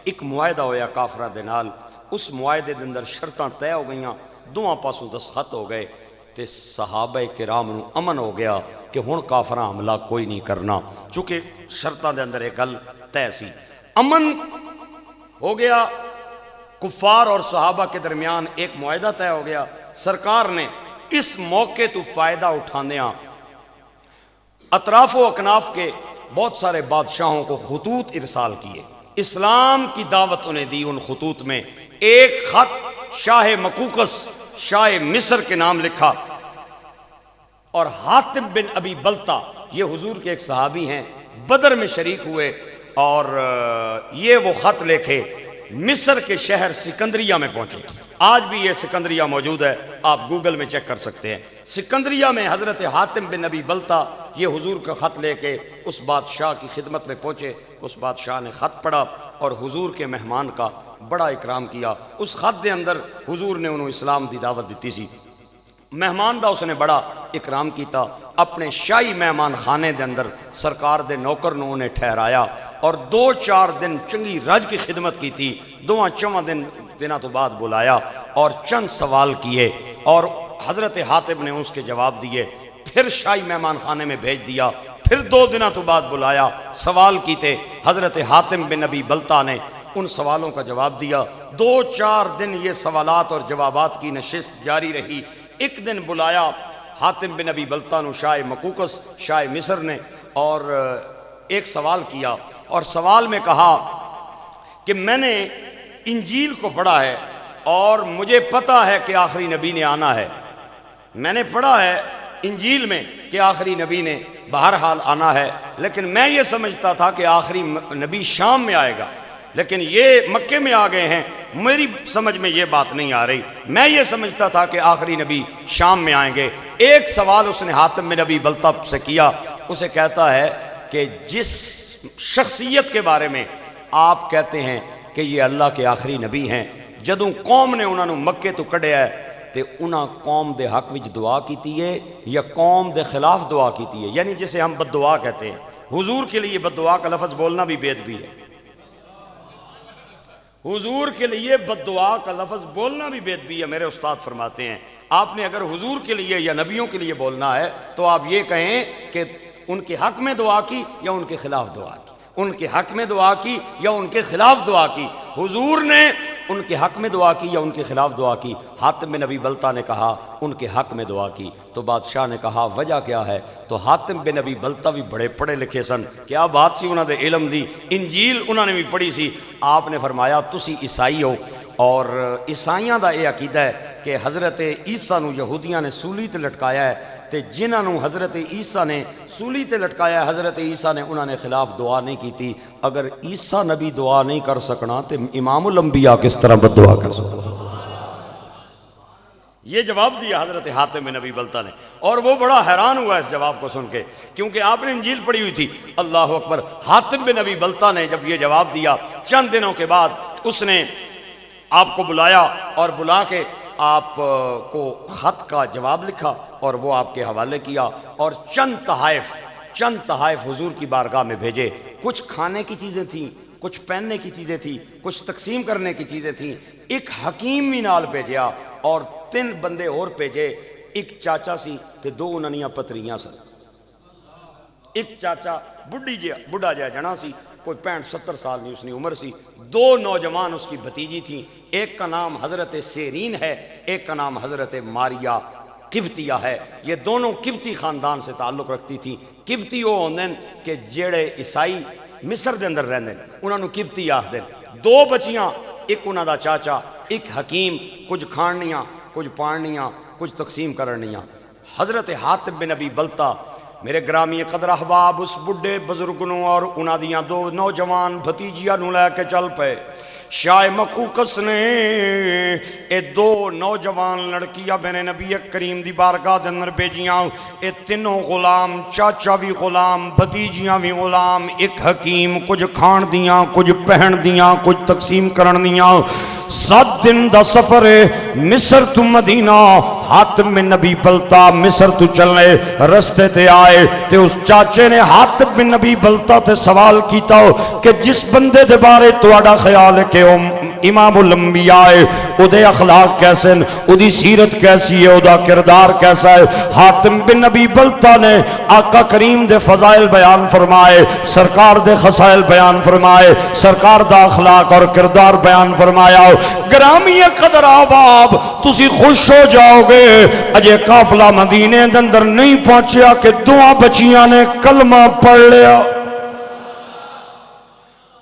ایک معاہدہ ہویا کافراں دے نال، اس معاہدے دے اندر شرطاں طے ہو گئیاں، دوواں پاسوں دستخط ہو گئے تے صحابہ کرام نو امن ہو گیا کہ ہن کافراں حملہ کوئی نہیں کرنا، چونکہ شرطاں دے اندر ایک گل طے سی۔ امن ہو گیا، کفار اور صحابہ کے درمیان ایک معاہدہ طے ہو گیا۔ سرکار نے اس موقع تو فائدہ اٹھاندیاں اطراف و اکناف کے بہت سارے بادشاہوں کو خطوط ارسال کیے، اسلام کی دعوت انہیں دی۔ ان خطوط میں ایک خط شاہ مقوقس شاہ مصر کے نام لکھا، اور حاتم بن ابی بلتا یہ حضور کے ایک صحابی ہیں، بدر میں شریک ہوئے، اور یہ وہ خط لکھے مصر کے شہر سکندریہ میں پہنچے۔ آج بھی یہ سکندریہ موجود ہے، آپ گوگل میں چیک کر سکتے ہیں۔ سکندریہ میں حضرت حاتم بن ابی بلتا یہ حضور کا خط لے کے اس بادشاہ کی خدمت میں پہنچے۔ اس بادشاہ نے خط پڑھا اور حضور کے مہمان کا بڑا اکرام کیا۔ اس خط دے اندر حضور نے انہوں اسلام دی دعوت دیتی سی، مہمان دا اس نے بڑا اکرام کیتا۔ اپنے شاہی مہمان خانے دے اندر سرکار دے نوکر نو انہیں ٹھہرایا، اور 2-4 دن چنگی رج کی خدمت کی تھی۔ 2-4 دنوں تو بعد بلایا اور چند سوال کیے، اور حضرت حاتم نے اس کے جواب دیے۔ پھر شاہی مہمان خانے میں بھیج دیا، پھر 2 دنوں تو بعد بلایا، سوال کیتے۔ حضرت حاتم بن ابی بلتا نے ان سوالوں کا جواب دیا۔ 2-4 دن یہ سوالات اور جوابات کی نشست جاری رہی۔ ایک دن بلایا حاتم بن ابی بلتا نو شاہ مقوقس شاہ مصر نے، اور ایک سوال کیا، اور سوال میں کہا کہ میں نے انجیل کو پڑھا ہے اور مجھے پتا ہے کہ آخری نبی نے آنا ہے۔ میں نے پڑھا ہے انجیل میں کہ آخری نبی نے بہرحال آنا ہے، لیکن میں یہ سمجھتا تھا کہ آخری نبی شام میں آئے گا، لیکن یہ مکے میں آ گئے ہیں، میری سمجھ میں یہ بات نہیں آ رہی۔ میں یہ سمجھتا تھا کہ آخری نبی شام میں آئیں گے۔ ایک سوال اس نے حاتم بن ابی بلتا سے کیا، اسے کہتا ہے کہ جس شخصیت کے بارے میں آپ کہتے ہیں کہ یہ اللہ کے آخری نبی ہیں، جدوں قوم نے انہوں نے مکے تو کڈیا ہے تے انہاں قوم دے حق وچ دعا کیتی ہے یا قوم دے خلاف دعا کیتی ہے؟ یعنی جسے ہم بد دعا کہتے ہیں۔ حضور کے لیے بد دعا کا لفظ بولنا بھی بے ادبی ہے، حضور کے لیے بد دعا کا لفظ بولنا بھی بے ادبی ہے۔ میرے استاد فرماتے ہیں آپ نے اگر حضور کے لیے یا نبیوں کے لیے بولنا ہے تو آپ یہ کہیں کہ ان کے حق میں دعا کی یا ان کے خلاف دعا کی، ان کے حق میں دعا کی یا ان کے خلاف دعا کی۔ حضور نے ان کے حق میں دعا کی یا ان کے خلاف دعا کی؟ حاتم بن ابی بلتا نے کہا ان کے حق میں دعا کی۔ تو بادشاہ نے کہا وجہ کیا ہے؟ تو حاتم بن ابی بلتا بھی بڑے پڑھے لکھے سن، کیا بات سی، انہوں نے علم دی، انجیل انہوں نے بھی پڑھی سی۔ آپ نے فرمایا تسی عیسائی ہو، اور عیسائیاں دا یہ عقیدہ ہے کہ حضرت عیسیٰ نو یہودیاں نے سولی تے لٹکایا ہے، تے جنہاں نو حضرت عیسیٰ نے سولی تے لٹکایا ہے، حضرت عیسیٰ نے انہوں نے خلاف دعا نہیں کیتی۔ اگر عیسیٰ نبی دعا نہیں کر سکنا تے امام الانبیاء کس طرح بد دعا کر سکنا؟ یہ جواب دیا حضرت حاتم بن ابی بلتا نے، اور وہ بڑا حیران ہوا اس جواب کو سن کے، کیونکہ آپ نے انجیل پڑھی ہوئی تھی۔ اللہ اکبر! حاتم بن ابی بلتا نے جب یہ جواب دیا، چند دنوں کے بعد اس نے آپ کو بلایا، اور بلا کے آپ کو خط کا جواب لکھا اور وہ آپ کے حوالے کیا، اور چند تحائف حضور کی بارگاہ میں بھیجے۔ کچھ کھانے کی چیزیں تھیں، کچھ پہننے کی چیزیں تھیں، کچھ تقسیم کرنے کی چیزیں تھیں۔ ایک حکیم بھی نال بھیجیا، اور 3 بندے اور بھیجے، ایک چاچا سی تے 2 انہاں پتریاں سن۔ ایک چاچا بڑھا جہا جنا سی، کوئی 65-70 سال نہیں اس نے عمر سی۔ 2 نوجوان اس کی بھتیجی تھیں، ایک کا نام حضرت سیرین ہے، ایک کا نام حضرت ماریا قبطیہ ہے۔ یہ دونوں قبطی خاندان سے تعلق رکھتی تھیں۔ قبطی وہ ہوندے کہ جڑے عیسائی مصر دے اندر رہندے انہاں نوں قبطی آکھدے۔ 2 بچیاں، ایک انہاں دا چاچا، ایک حکیم، کچھ کھاننیاں، کچھ پاننیاں، کچھ تقسیم کرنیاں۔ حضرت حاتم بن ابی بلتا میرے گرامی قدر احباب اس بڑھے بزرگ نو اور انہاں دیاں 2 نوجوان بھتیجیاں نو لے کے چل پے۔ شاہ مقوقس نے اے 2 نوجوان لڑکیاں میرے نبی کریم دی بارگاہ دے اندر بھیجیاں۔ اے تینوں غلام، چاچا بھی غلام، بھتیجیاں بھی غلام، ایک حکیم، کچھ کھان دیاں، کچھ پہن دیاں، کچھ تقسیم کرن دیاں۔ 7 دن دا سفر ہے مصر تو مدینہ۔ حاتم بن نبی بلتا مصر تو چلنے رستے تے آئے تے اس چاچے نے حاتم بن نبی بلتا تے سوال کیتا کہ جس بندے دے بارے تواڈا خیال ہے کہ امام الانبیاء ہے، او دے اخلاق کیسے ہیں، او دی سیرت کیسی ہے، او دا کردار کیسا ہے؟ حاتم بن نبی بلتا نے آقا کریم دے فضائل بیان فرمائے، سرکار دے خصائل بیان فرمائے، سرکار دا اخلاق اور کردار بیان فرمایا۔ گرامی قدر آباب تسی خوش ہو جاؤ گے، اجے قافلہ مدینے دے اندر نہیں پہنچیا کہ دعا بچیاں نے کلمہ پڑھ لیا۔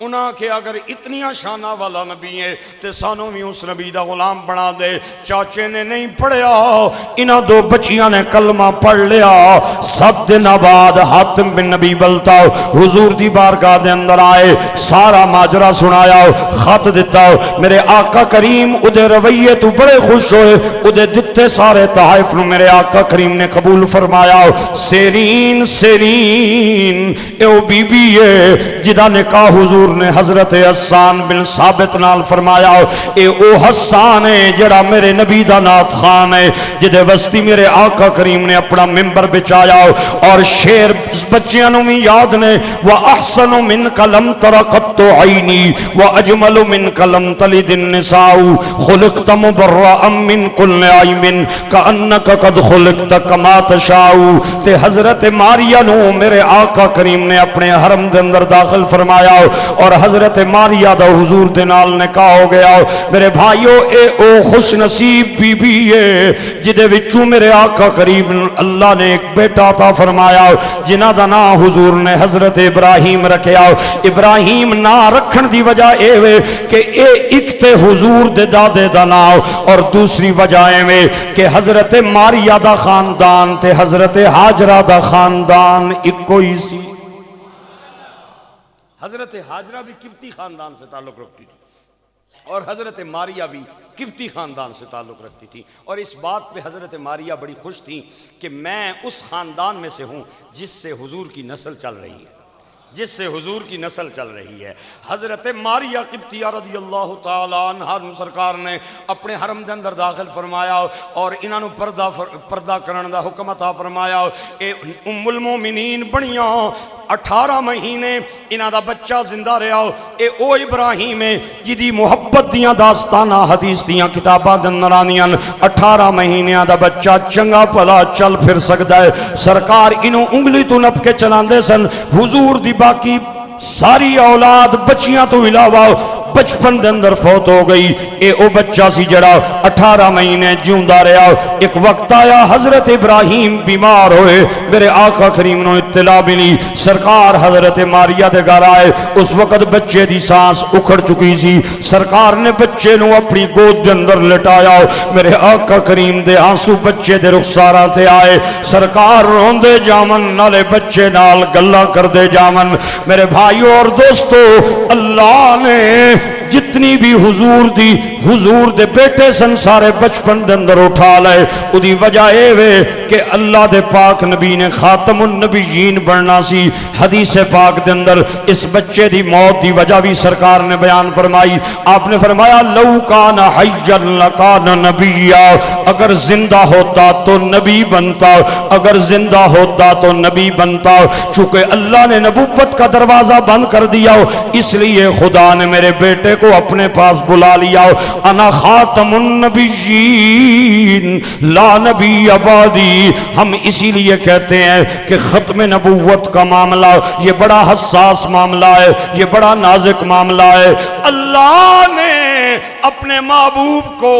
انہاں کہ اگر اتنیاں شانہ والا نبی ہے تے سانوں بھی اس نبی دا غلام بنا دے۔ چاچے نے نہیں پڑھیا، انہاں دو بچیاں نے کلمہ پڑھ لیا۔ 7 دن بعد حاتم بن نبی بلتا حضور دی بارگاہ دے اندر آئے، سارا ماجرا سنایا، خط دیتا۔ میرے آقا کریم ادھے رویے تو بڑے خوش ہوئے، ادھے دتے سارے تحائف نو میرے آقا کریم نے قبول فرمایا۔ سیرین سیرین ایو بی بی ہے جدا نکاح حضور نے حضرت حسان بن ثابت نال فرمایا۔ اے او حسان ہے جڑا میرے نبی دا نات خان ہے، جدے وسطی میرے آقا کریم نے اپنا ممبر بچایا اور شعر بچیاں نو بھی یاد نے۔ وَأَحْسَنُ مِنْكَ لَمْ تَرَ قَطُّ عَيْنِي وَأَجْمَلُ مِنْكَ لَمْ تَلِدِ النِّسَاءُ خُلِقْتَ مُبَرَّأً مِنْ كُلِّ عَيْبٍ كَأَنَّكَ قَدْ خُلِقْتَ كَمَا تَشَاءُ۔ تے حضرت ماریہ نو میرے آقا کریم نے اپنے حرم دے اندر داخل فرمایا اور حضرت ماریہ دا حضور دے نال نکاح ہو گیا۔ میرے بھائیو اے او خوش نصیب بی بی ہے جدے وچوں میرے آقا کریم اللہ نے ایک بیٹا عطا فرمایا جنہ دا نام حضور نے حضرت ابراہیم رکھیا۔ ابراہیم نا رکھن دی وجہ اے وے کہ اے ایک تے حضور دے دادے دا نام اور دوسری وجہ اے وے کہ حضرت ماریہ دا خاندان تے حضرت حاجرہ دا خاندان ایک کوئی سی۔ حضرت حاجرہ بھی قبطی خاندان سے تعلق رکھتی تھی اور حضرت ماریہ بھی قبطی خاندان سے تعلق رکھتی تھی، اور اس بات پہ حضرت ماریہ بڑی خوش تھی کہ میں اس خاندان میں سے ہوں جس سے حضور کی نسل چل رہی ہے، جس سے حضور کی نسل چل رہی ہے۔ حضرت ماریہ قبطیہ رضی اللہ تعالیٰ عنہ سرکار نے اپنے حرم دے اندر داخل فرمایا اور انہاں نو پردہ کرن دا حکم عطا فرمایا۔ اے ام المومنین بنیاں 18 مہینے انہاں دا بچہ زندہ رہا۔ اے او ابراہیم ہے جدی محبت دیاں داستانہ حدیث دیاں کتاباں دے اندر آندیاں 18 مہینیاں دا بچہ چنگا بھلا چل پھر سکدا ہے۔ سرکار انہوں انگلی تو نپ کے چلاندے سن۔ حضور دی باقی ساری اولاد بچیاں تو علاوہ بچپن دے اندر فوت ہو گئی۔ اے او بچہ سی جڑا 18 مہینے جیوندا رہا۔ ایک وقت آیا حضرت ابراہیم بیمار ہوئے، میرے آقا کریم نو اطلاع ملی، سرکار حضرت ماریہ دے گھر آئے۔ اس وقت بچے دی سانس اکھڑ چکی سی، سرکار نے بچے نو اپنی گود دے اندر لٹایا۔ میرے آقا کریم دے آنسو بچے دے رخساراں تے آئے، سرکار روندے جاون نالے بچے نال گلاں کردے جاون۔ میرے بھائیو اور دوستو، اللہ نے جتنی بھی حضور دے بیٹے سن سارے بچپن دے اندر اٹھا لائے۔ ادھی وجہ اے وے کہ اللہ دے پاک نبی نے خاتم النبیین بننا سی۔ حدیث پاک دے اندر اس بچے دی موت دی وجہ بھی سرکار نے بیان فرمائی۔ آپ نے فرمایا لو کان حیا لکان نبیا، اگر زندہ ہوتا تو نبی بنتا، اگر زندہ ہوتا تو نبی بنتا۔ چونکہ اللہ نے نبوت کا دروازہ بند کر دیا اس لیے خدا نے میرے بیٹے کو اپنے پاس بلا لیا۔ انا خاتم النبیین لا نبی بعدی۔ ہم اسی لیے کہتے ہیں کہ ختم نبوت کا معاملہ یہ بڑا حساس معاملہ ہے، یہ بڑا نازک معاملہ ہے۔ اللہ نے اپنے محبوب کو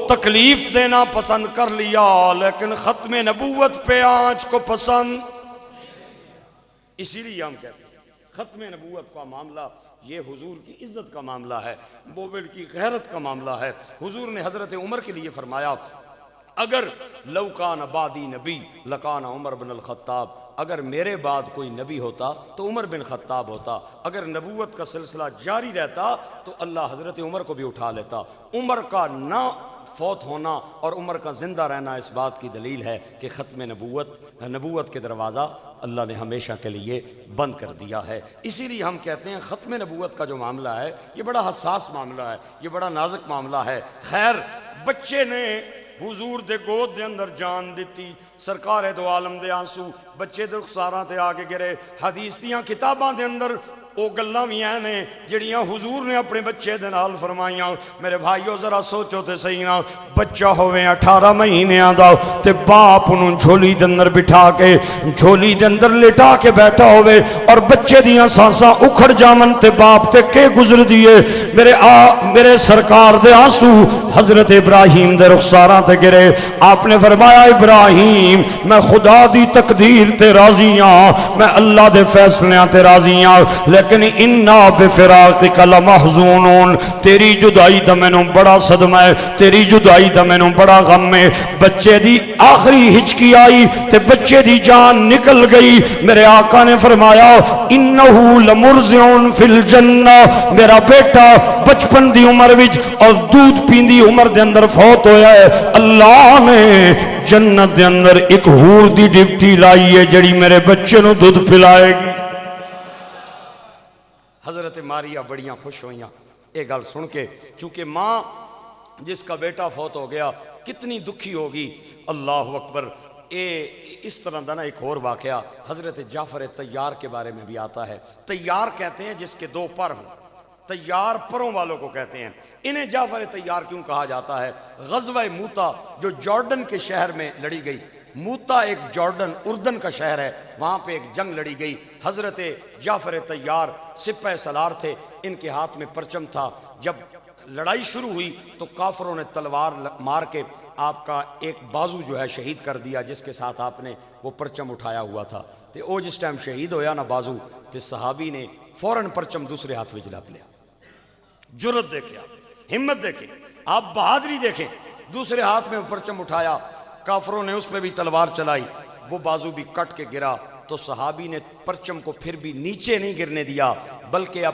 تکلیف دینا پسند کر لیا لیکن ختم نبوت پہ آنچ کو پسند، اسی لیے ہم کہتے ہیں ختم نبوت کا معاملہ یہ حضور کی عزت کا معاملہ ہے، مومن کی غیرت کا معاملہ ہے۔ حضور نے حضرت عمر کے لیے فرمایا اگر لو کان بعدی نبی لکان عمر بن الخطاب، اگر میرے بعد کوئی نبی ہوتا تو عمر بن خطاب ہوتا۔ اگر نبوت کا سلسلہ جاری رہتا تو اللہ حضرت عمر کو بھی اٹھا لیتا۔ عمر کا نہ فوت ہونا اور عمر کا زندہ رہنا اس بات کی دلیل ہے کہ ختم نبوت کے دروازہ اللہ نے ہمیشہ کے لیے بند کر دیا ہے۔ اسی لیے ہم کہتے ہیں ختم نبوت کا جو معاملہ ہے یہ بڑا حساس معاملہ ہے، یہ بڑا نازک معاملہ ہے۔ خیر، بچے نے حضور دے گود دے اندر جان دیتی، سرکار دو عالم دے آنسو بچے دے رخساراں تے آ کے گرے۔ حدیث دیاں کتاباں دے اندر او گلاں وی نے جڑیاں حضور نے اپنے بچے دے نال فرمائیاں۔ میرے بھائیو ذرا سوچو تے صحیح نا، بچہ ہوئے 18 مہینیاں دا تے باپ انہوں جھولی دے اندر بٹھا کے جھولی دے اندر لٹا کے بیٹھا ہوئے اور بچے دیاں سانساں اکھڑ جامن تے باپ تے کے گزر دیے۔ میرے سرکار دے آنسو حضرت ابراہیم دے رخساراں تے گرے۔ آپ نے فرمایا ابراہیم میں خدا دی تقدیر تے راضی ہاں، میں اللہ دے فیصلیاں تے راضی ہاں، لیکن انا بفراقک لمحزونون، تیری جدائی دا مینوں بڑا صدمہ ہے، تیری جدائی دا مینوں بڑا غم ہے۔ بچے دی آخری ہچکی آئی تے بچے دی جان نکل گئی۔ میرے آقا نے فرمایا انہو لمرزعون فی الجنہ، میرا بیٹا بچپن دی عمر وچ اور دودھ پیندی عمر دے اندر فوت ہویا ہے۔ اللہ نے جنت دے اندر ایک حور دی ڈیوٹی لائی ہے جڑی میرے بچے نو دودھ پلائے گی۔ حضرت ماریہ بڑیاں خوش ہوئیاں یہ گل سن کے، چونکہ ماں جس کا بیٹا فوت ہو گیا کتنی دکھی ہوگی۔ اللہ اکبر۔ اس طرح دا نا ایک اور واقعہ حضرت جعفر طیار کے بارے میں بھی آتا ہے۔ طیار کہتے ہیں جس کے 2 پر ہوں، طیار پروں والوں کو کہتے ہیں۔ انہیں جعفر طیار کیوں کہا جاتا ہے؟ غزوہ موتا جو جارڈن کے شہر میں لڑی گئی، موتا ایک جارڈن اردن کا شہر ہے، وہاں پہ ایک جنگ لڑی گئی۔ حضرت جعفر طیار سپہ سالار تھے، ان کے ہاتھ میں پرچم تھا۔ جب لڑائی شروع ہوئی تو کافروں نے تلوار مار کے آپ کا ایک بازو جو ہے شہید کر دیا، جس کے ساتھ آپ نے وہ پرچم اٹھایا ہوا تھا۔ تو وہ جس ٹائم شہید ہویا نا بازو، تو صحابی نے فوراً پرچم دوسرے ہاتھ میں جلپ لیا۔ جرت دیکھیں، ہمت دیکھیں، آپ بہادری دیکھیں، دوسرے ہاتھ میں پرچم اٹھایا۔ کافروں نے اس پہ بھی تلوار چلائی، وہ بازو بھی کٹ کے گرا۔ تو صحابی نے پرچم کو پھر بھی نیچے نہیں گرنے دیا، بلکہ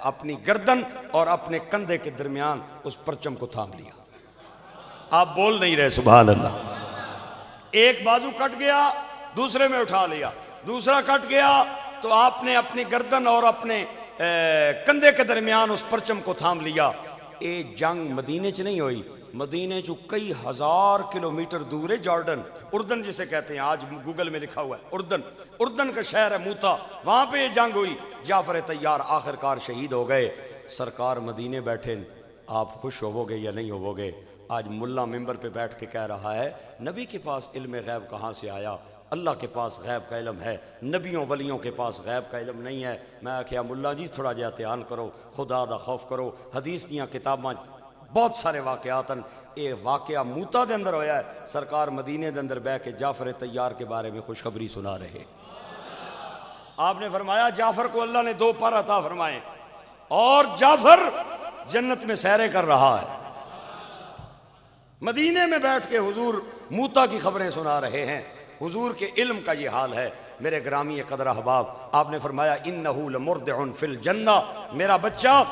اپنی گردن اور اپنے کندھے کے درمیان اس پرچم کو تھام لیا۔ آپ بول نہیں رہے سبحان اللہ۔ ایک بازو کٹ گیا، دوسرے میں اٹھا لیا، دوسرا کٹ گیا تو آپ نے اپنی گردن اور اپنے کندھے کے درمیان اس پرچم کو تھام لیا۔ یہ جنگ مدینے چ نہیں ہوئی، مدینے چو کئی ہزار کلومیٹر دور ہے جارڈن، اردن جسے کہتے ہیں، آج گوگل میں لکھا ہوا ہے اردن کا شہر ہے موتا، وہاں پہ یہ جنگ ہوئی۔ جعفر طیار آخرکار شہید ہو گئے۔ سرکار مدینے بیٹھے، آپ خوش ہوو گے یا نہیں ہوو گے؟ آج ملا ممبر پہ بیٹھ کے کہہ رہا ہے نبی کے پاس علم غیب کہاں سے آیا؟ اللہ کے پاس غیب کا علم ہے، نبیوں ولیوں کے پاس غیب کا علم نہیں ہے۔ میں کہا ملا جی تھوڑا جہا احتیاط کرو، خدا دا خوف کرو۔ حدیث دیاں کتاباں بہت سارے واقعات ہیں، یہ واقعہ موتا دے اندر ہویا ہے۔ سرکار مدینے دے اندر بیٹھ کے جعفر طیار کے بارے میں خوشخبری سنا رہے۔ آپ نے فرمایا جعفر کو اللہ نے 2 پر عطا فرمائے اور جعفر جنت میں سیرے کر رہا ہے۔ مدینے میں بیٹھ کے حضور موتا کی خبریں سنا رہے ہیں۔ حضور کے علم کا یہ حال ہے۔ میرے گرامی قدر احباب، آپ نے فرمایا انہو لمرضع فی الجنہ، میرا بچہ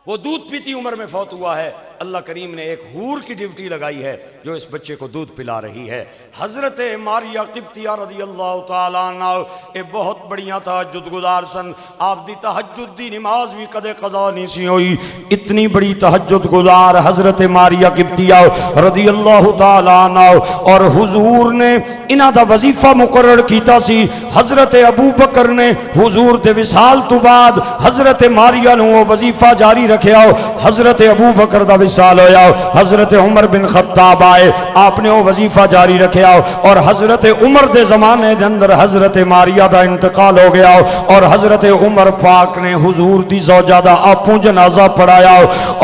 وہ دودھ پیتی عمر میں فوت ہوا ہے۔ اللہ کریم نے ایک حور کی ڈیوٹی لگائی ہے جو اس بچے کو دودھ پلا رہی ہے۔ حضرت ماریہ قبطیہ رضی اللہ تعالیٰ عنہ ایک بہت بڑیاں تہجد گزار سن۔ آپ دی تہجد دی نماز بھی کدے قضا نہیں سی ہوئی، اتنی بڑی تہجد گزار حضرت ماریہ قبطیہ رضی اللہ تعالیٰ عنہ، اور حضور نے انہاں دا وظیفہ مقرر کیتا سی۔ حضرت ابو بکر نے حضور دے وصال تو بعد حضرت ماریہ نو وہ وظیفہ جاری رکھیا۔ حضرت ابو بکر دا وصال ہویا، حضرت عمر بن خطاب آئے، آپ نے وہ وظیفہ جاری رکھیا، اور حضرت عمر دے زمانے دے اندر حضرت ماریہ دا انتقال ہو گیا، اور حضرت عمر پاک نے حضور دی زوجہ دا آپوں جنازہ پڑھایا،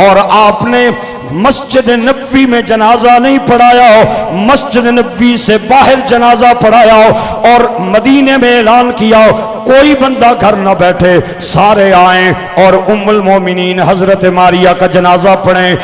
اور آپ نے مسجد نبوی میں جنازہ نہیں پڑھایا، مسجد نبوی سے باہر جنازہ پڑھایا، اور مدینے میں اعلان کیا کوئی بندہ گھر نہ بیٹھے، سارے آئیں اور ام المومنین حضرت ماریہ کا جنازہ پڑھیں۔